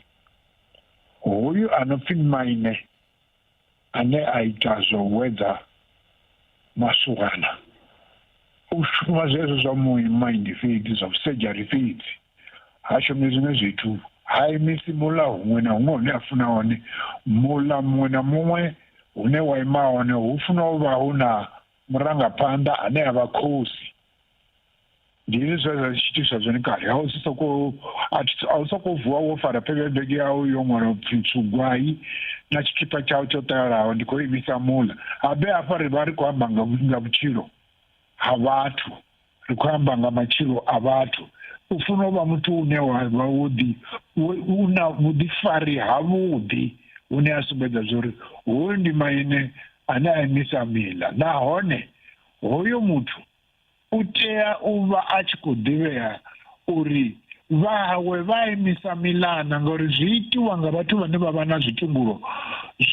Hoyu ano pfhi Maine ane a ita zwa u wedza masukana u shuma zwezwo zwa mind fhedzi zwa surgery fhedzi ha shumi zwiṅwe zwithu ha imisi mula huṅwe na huṅwe hune a funa hone mula muṅwe na muṅwe hune wa ima hone hu funa u vha hu na murangaphanḓa ane a vha khosi. Ndi zwe zwa tshitiswa zwone kale a u sokou vuwa wo fara phepebege yau yo ṅwala upfhi Tsugwai na tshikipa tshawu tsho ṱalaho ndi khou imisa mula. Habe hafha ri vha ri khou amba nga vhutshilo ha vhathu, ri khou amba nga matshilo a vhathu. U funa u vha muthu une wa vha u na vhuḓifari havhuḓi hune a sumbedza zwori hoyu ndi Maine ane a imisa miḽa, nahone hoyo muthu u tea u vha a tshi khou ḓivhea uri vhawe vha imisa miḽana ngauri zwi itiwa nga vhathu vhane vha vha na zwitumbulo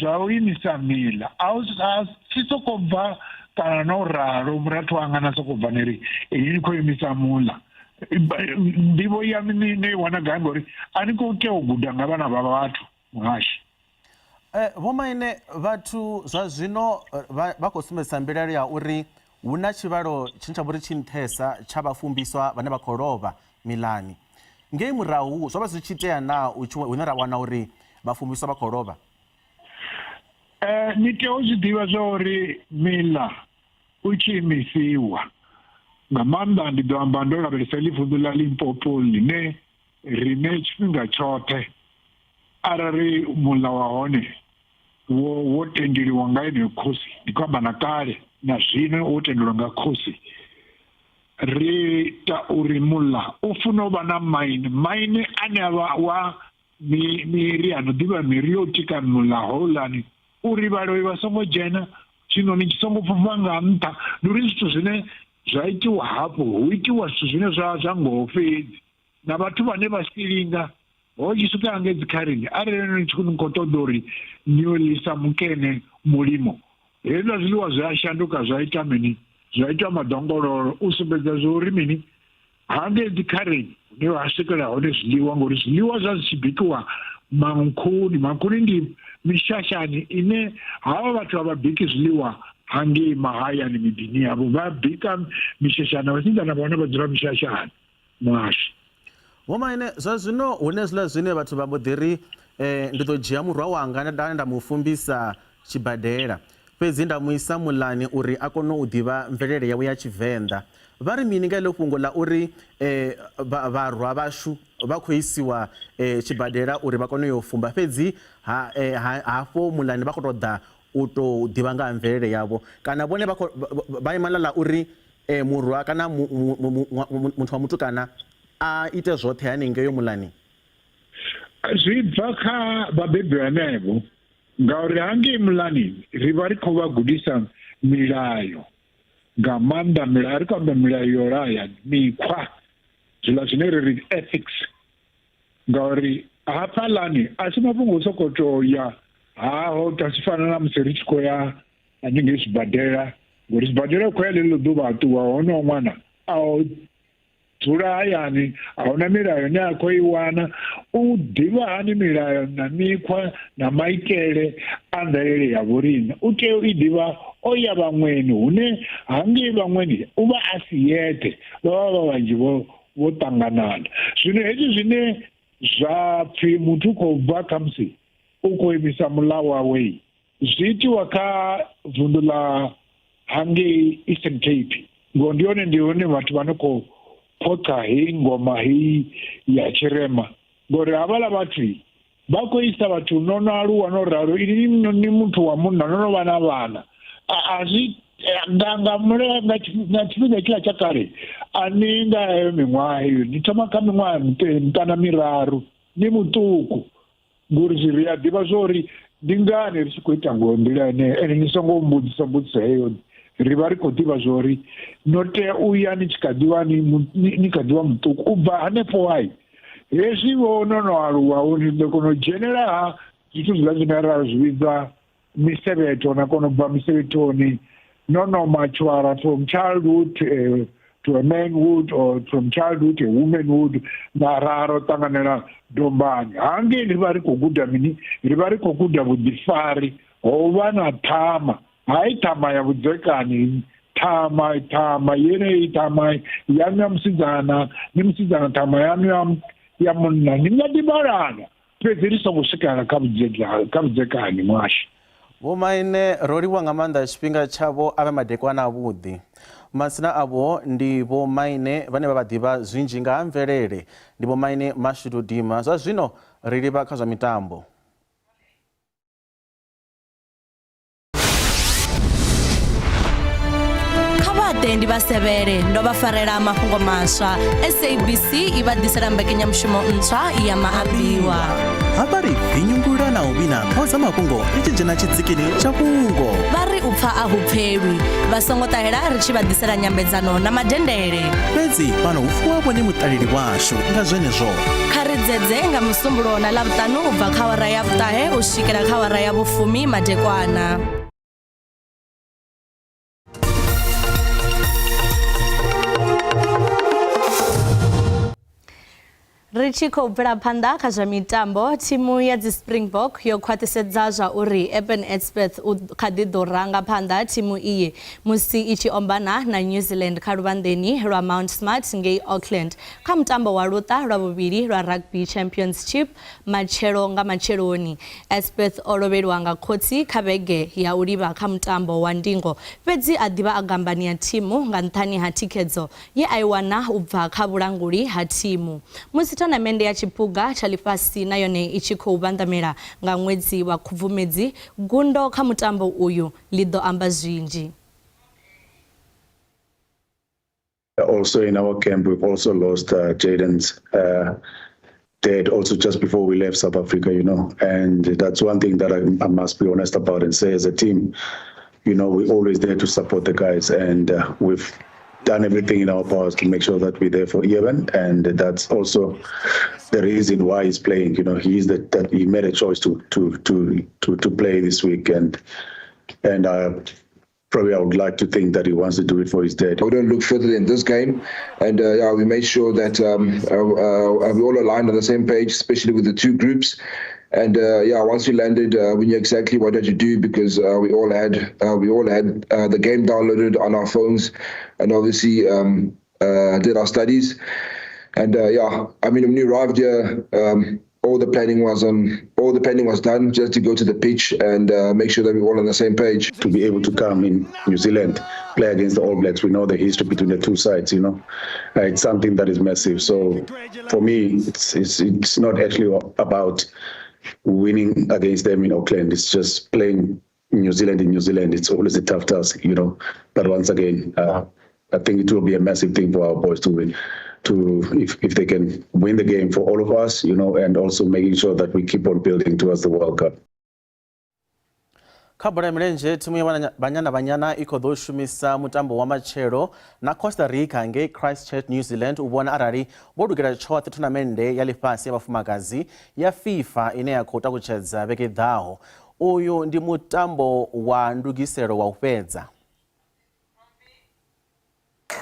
zwa u imisa miḽa. A si sokou bva kana na u ralo murathu wanga na sokou bva neri ni khou imisa muḽa. Nḓivho ya ni i wana gai ngori a ni khou tea u guda nga vhana vha vhathu muhashi. Vho Maine vhathu zwa zwino vha khou sumbedzisa mbilaelo ya uri hu na tshivhalo tshine tsha vha uri tshi nṱhesa tsha vhafumbiswa vhane vha khou lovha miḽani. Ngei murahu zwo vha zwi tshi itea na hune ra wana uri vhafumbiswa vha khou lovha? Ni tea u zwi ḓivha zwa uri miḽa u tshi imisiwa nga maanḓa ndi ḓo amba ndo lavhelesa ḽi vunḓu ḽa Limpopo ḽine rine tshifhinga tshoṱhe arali muḽa wa hone wo tendeliwa nga yeneyo khosi ndi khou amba na kale na zwino wo tendelwa nga khosi ri ita uri muḽa u funa u vha na maine ane a vha wa miri ano ḓivha miri yo tika muḽa houḽani uri vhaloyi vha songo dzhena chinoni chisongo pfupfa nga nṱha ndi uri zwithu zwine zwa itiwa hafho hu itiwa zwithu zwine zwa ngoho fhedzi na vhathu vhane vha silinga ho tshi swika nga dzikharini arali ni tshi khou ṱoḓa uri ni yo ḽisa mukene mulimo hezwiḽa zwiḽiwa zwi a shanduka zwa ita mini zwa ita madongololo u sumbedza zwa uri mini hangei dzikharini hune ha swikela hone zwiḽiwa ngori zwiḽiwa zwa zwi tshi bikiwa mankhuni ndi mishashani ine havha vhathu a vha biki zwiḽiwa hangei mahayani miḓini yavho vha bika mishashani vhasidzana vhone vha dzula mishashani mwashu Vho Maine zwa zwino hune zwiḽa zwine vhathu vha mbo ḓi ri ndi ḓo dzhia murwa wanga nda mu fumbisa tshibadela fhedzi nda mu isa muḽani uri a kone u ḓivha mvelele yawe ya Tshivenḓa vha ri mini nga iḽo fhungo ḽa uri vharwa vhashu vha khou isiwa tshibadela uri vha kone u fumba fhedzi hafho muḽani vha khou tou ḓa u tou ḓivha nga ha mvelele yavho kana vhone vha ima ḽa uri murwa kana muthu wa mutukana a ite zwoṱhe haningei muḽani zwi bva kha vhabebi vhanevho ngauri hangei muḽani ri vha ri khou vha gudisa milayo nga maanḓa milayo ri khou amba milayo yo laya mikhwa zwiḽa zwine ri ri ethics ngauri hafhaḽani a si mafhungo o sokou tou ya haho ta si fana na musi ri tshi khou ya haningei zwibadela ngori zwibadela u khou ya ḽeḽo ḓuvha a ṱuwa honoho ṅwana a dzula hayani ahuna milayo ine a khou i wana u ḓivha hani milayo na mikhwa na maitele a mvelele ya vhoriṋe u tea u i ḓivha o ya vhaṅweni hune hangei vhaṅweni u vha a si yeṱhe vha vha vha vhanzhi vho ṱanganana zwino hezwi zwine zwa pfhi muthu u khou bva kha musi u khou imisa muḽa wawe zwi itiwa kha vunḓu ḽa hangei Eastern Cape ngo ndi hone vhathu vha no khou photha hei ngoma hei ya tshirema ngori havhaḽa vhathu vha khou isa vhathu no no aluwa no ralo ini ni muthu wa munna no no vha na vhana a zwi nga tshifhinga tshiḽa tsha kale a ni nga heyo miṅwaha heyo ni thoma kha miṅwaha mitenu kana miraru ni muṱuku ngori ri a ḓivha zwa uri ndi ngani ri tshi khou ita ngo nḓila ene ni songo mbudziso heyo ri vha ri khou ḓivha zwa uri no tea u ya ni tshi kha ḓivha ni kha ḓivha muṱuku u bva hanefho hezwi vho no no aluwa uri ḓo kona u dzhenela ha zwithu zwiḽa zwine ra zwi vhidza misevhetho na kona u bva misevhethoni no no mature from childhood to a manhood or from childhood to a womanhood na raro ṱanganela dombani hangei ri vha ri khou guda mini ri vha ri khou guda vhuḓifari ho vha na ṱhama hayi ṱhama ya vhudzekani ṱhama yeneyi ṱhama yanu ya musidzana ni musidzana ṱhama yanu ya munna ni nga ḓivhalana fhedzi ri songo swikela kha vhudzekani mwashu Vho Maine ro livhuwa nga maanḓa tshifhinga tshavho a vhe madekwana avhuḓi masina avho ndi Vho Maine vhane vha ḓivha zwinzhi nga ha mvelele ndi Vho Maine Mashudu Dima zwa zwino ri livha kha zwa mitambo Ndi vhasevhele ndo vha farela mafhungo maswa SABC i vha ḓisela mbekanyamushumo ntswa ya Maambiwa habari vinyungula na u vhina khoza mafhungo i tshi dzhena tshitsikini tsha fhungo vha ri u pfa a hu pfhelwi vha songo ṱahela ri tshi vha ḓisela nyambedzano na madendele fhedzi fhano hu fuwa vhone muṱaleli washu nga zwenezwo kha ri dzedze nga musumbulo na ḽavhuṱanu u bva kha awara ya vhuṱahe u swikela kha awara ya vhufumi madekwana ri tshi khou bvela phanḓa kha zwa mitambo thimu ya dzi Springbok yo khwaṱhisedza zwa uri Eben Etzebeth u kha ḓi ḓo ranga phanḓa thimu iyi musi i tshi ombana na New Zealand kha luvhanḓeni lwa Mount Smart ngei Auckland kha mutambo wa luṱa lwa vhuvhili lwa Rugby Championship nga matsheloni Etzebeth o lovheliwa nga khotsi kha vhege ya u livha kha mutambo wa ndingo fhedzi a ḓivha a gambani ya thimu nga nṱhani ha thikhedzo ye a i wana u bva kha vhulanguli ha thimu musi tonamende ya tshiphuga tsha ḽifhasi na yone i tshi khou vhanḓamela nga ṅwedzi wa Khubvumedzi gundo kha mutambo uyu ḽi ḓo amba zwinzhi Also in our camp we've also lost Jaden's dad also just before we left South Africa, and that's one thing that I must be honest about and say as a team we're always there to support the guys, and we've done everything in our powers to make sure that we're there for Evan, and that's also the reason why he's playing. He made a choice to play this week, and probably I would like to think that he wants to do it for his dad. We don't look further than this game, and we made sure that we all aligned on the same page, especially with the two groups. And once we landed, we knew exactly what to do, because we all had the game downloaded on our phones, and obviously did our studies. And when we arrived here, all the planning was done just to go to the pitch and make sure that we're all on the same page. To be able to come in New Zealand, play against the All Blacks, we know the history between the two sides. It's something that is massive. So for me, it's not actually about winning against them in Auckland. It's just playing New Zealand in New Zealand. It's always a tough task, But once again, I think it will be a massive thing for our boys to win. If they can win the game for all of us, and also making sure that we keep on building towards the World Cup. Kabora mlenje timu ya banyana iko shumisa mutambo wa machero na Costa Rica nge Christchurch New Zealand ubona arari bodugera chowa tournamende ya lifasi ya bafumagazi ya FIFA ine yakota kuchedza beke dhaho. Uyu ndi mutambo wa ndugisero wa upedza.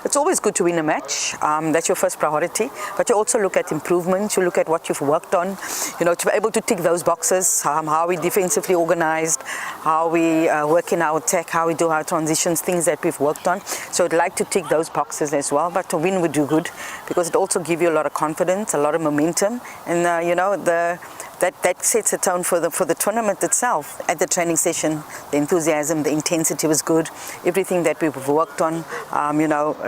It's always good to win a match. That's your first priority. But you also look at improvements. You look at what you've worked on. To be able to tick those boxes. How we defensively organized, how we work in our attack, how we do our transitions, things that we've worked on. So I'd like to tick those boxes as well. But to win would do good, because it also gives you a lot of confidence, a lot of momentum, and that sets a tone for the tournament itself. At the training session, the enthusiasm, the intensity was good. Everything that we've worked on,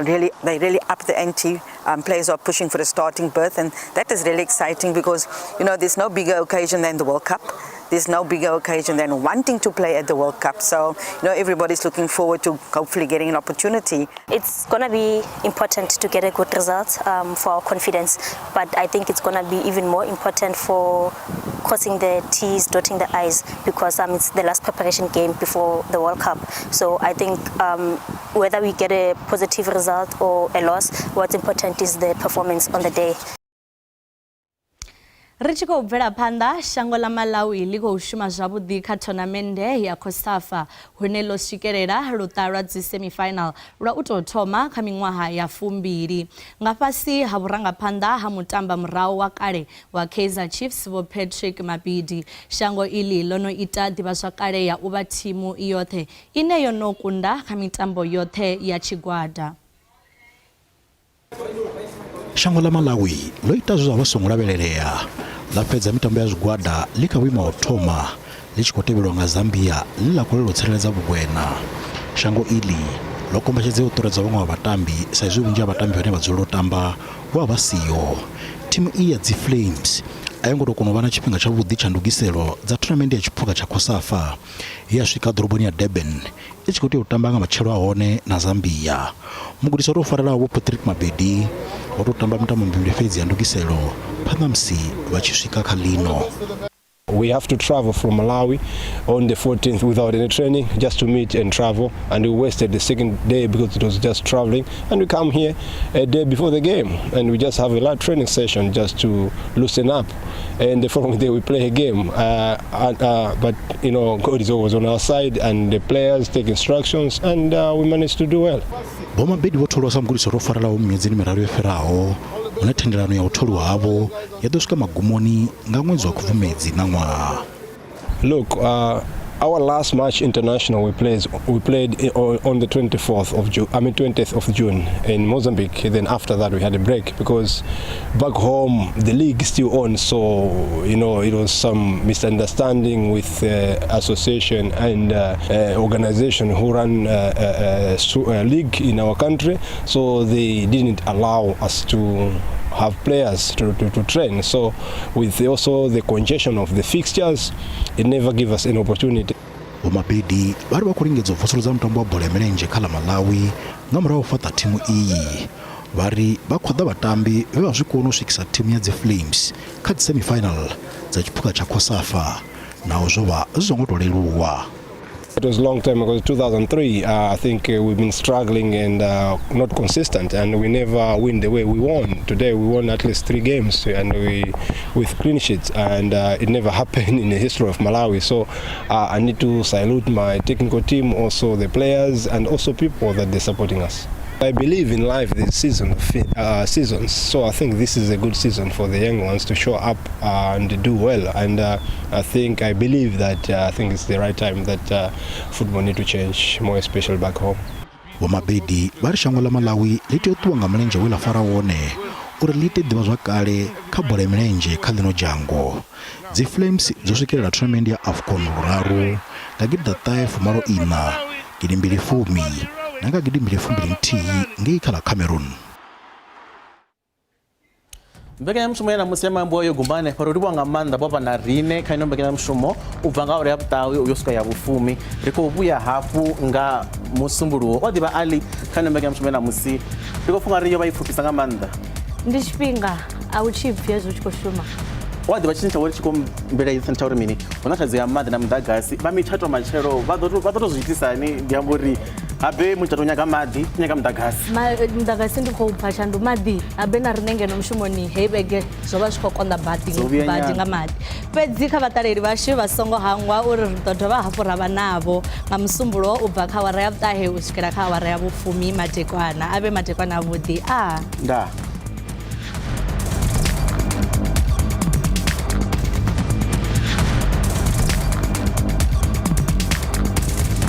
they really up the ante. Players are pushing for a starting berth, and that is really exciting, because there's no bigger occasion than the World Cup. There's no bigger occasion than wanting to play at the World Cup. So everybody's looking forward to hopefully getting an opportunity. It's going to be important to get a good result for our confidence, but I think it's going to be even more important for crossing the T's, dotting the I's, because it's the last preparation game before the World Cup. So I think whether we get a positive result or a loss, what's important is the performance on the day. Richiko Vera Panda, shango la Malawi liko ushuma zwavhuḓi kha tournamende ya COSAFA hune lo swikelela luṱa dzi semi-final lwa u tou thoma kha miṅwaha ya 2 nga fhasi ha vhurangaphanḓa ha mutamba murahu wa kale wa Kaizer Chiefs Vho Patrick Mabidi. Shango iḽi ḽo no ita ḓivhazwakale ya u vha thimu i yoṱhe ine yo no kunda kha mitambo yoṱhe ya tshigwada. Shango la Malawi lo ita zwa vha songo lavhelelea la fhedza mitambo ya zwigwada ḽi kha vhuimo ha thoma ḽi tshi khou tevhelwa nga Zambia ḽi ḽa kule ḽo tsireledza vhukwena. Shango iḽi ḽo kombetshedza u ṱuṱuwedza vhaṅwe vha vhatambi sa izwi vhunzhi ha vhatambi vhane vha dzulela u tamba vha vha siho. Thimu i ya dzi Flames a yo ngo tou kona u vha na tshifhinga tshavhuḓi tsha ndugiselo dza tournament ya tshiphuga tsha COSAFA ya swika ḓoroboni ya Durban i tshi khou tea u tamba nga matshelo a hone na Zambia. Mugudisi o tou farelaho Vho Patrick Mabedi o tou tamba mitambo mivhili fhedzi ya ndugiselo phanḓa musi vha tshi swika kha ḽino. We have to travel from Malawi on the 14th without any training, just to meet and travel, and we wasted the second day because it was just traveling, and we come here a day before the game and we just have a light training session just to loosen up, and the following day we play a game, but God is always on our side, and the players take instructions, and we managed to do well. Vho Mabedi vho tholiwa sa mugudisi o farelaho miṅwedzini miraru yo fhiraho hune thendelano ya u tholiwa havho ya ḓo swika magumoni nga ṅwedzi wa Khubvumedzi na ṅwaha. Look, our last match international we played on the 20th of June in Mozambique. Then after that we had a break because back home the league is still on, so it was some misunderstanding with the association and organization who run a league in our country, so they didn't allow us to have players to train. So with also the congestion of the fixtures, it never gave us an opportunity. Mabedi vari va kuringedza u vusuludza mutambo wa bola ya milenzhe kha ḽa Malawi nga murahu u fhaṱa thimu iyi. Vari va khoḓa vhatambi vhe vha zwikona u swikisa thimu ya dzi Flames kha dzi semi-final dza tshiphuga tsha COSAFA naho zwo vha zwi songo tou leluwa. It was a long time ago, 2003. I think we've been struggling and not consistent, and we never win the way we won. Today we won at least 3 games, and we with clean sheets, and it never happened in the history of Malawi. So I need to salute my technical team, also the players, and also people that they're supporting us. I believe in life this seasons, so I think this is a good season for the young ones to show up and do well. And I believe that I think it's the right time that football need to change, more especially back home. Wamabedi barishangola Malawi litiotuanga mlenje wila faraone uri lite diva zwakale kabole mlenje kalino jango. The Flames zoshikela tournament ya AFCON ruraru ngagida taif maro ina gidimbili fumi nanga gidimbili fumi nti ngikala Cameroon. Mbekanya mshumo yana musema mboyo gumbane parodiwa ngamanda baba na rine kaino mbekanya mshumo uvanga uri aptawi uyosuka ya bufumi riko ubuya hafu nga musumburuo wadiba ali kaino mbekanya mshumo yana musi riko funga riyo bayifukisa ngamanda ndishipinga auchipfye zvuchikoshuma wadiba chincha wori chiko mbele yitsancha uri mini unatazi ya manda na mdagasi bamithato machero vadotozviitisa ni ndiamburi abe muchatonya kamadi nyaka mdagasi mdagasi ndikho uphacha ndumadi abe na rinenge nomshumoni hebege zoba zikokonda badi ngamadi fedzi kha vatareri vashi vasongo hangwa uri ridodo va hafura vanavo ngamsumbulo ubva kha wara ya vutahe usikira kha wara ya vufumi matekwana abe matekwana avudi nda